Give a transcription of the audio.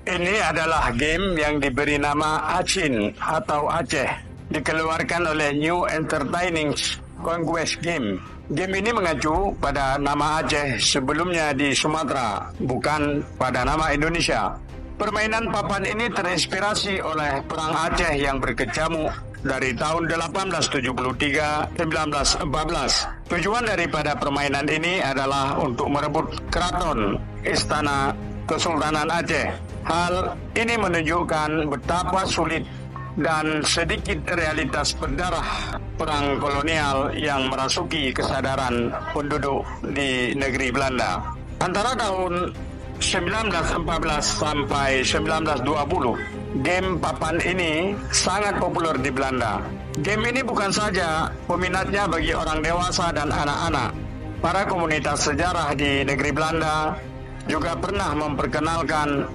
Ini adalah game yang diberi nama Achin atau Aceh, dikeluarkan oleh New Entertaining Conquest Game. Game ini mengacu pada nama Aceh sebelumnya di Sumatera, bukan pada nama Indonesia. Permainan papan ini terinspirasi oleh Perang Aceh yang berkecamuk dari tahun 1873-1914. Tujuan daripada permainan ini adalah untuk merebut keraton Istana Kesultanan Aceh. Hal ini menunjukkan betapa sulit dan sedikit realitas berdarah perang kolonial yang merasuki kesadaran penduduk di negeri Belanda. Antara tahun 1914 sampai 1920, game papan ini sangat populer di Belanda. Game ini bukan saja peminatnya bagi orang dewasa dan anak-anak. Para komunitas sejarah di negeri Belanda juga pernah memperkenalkan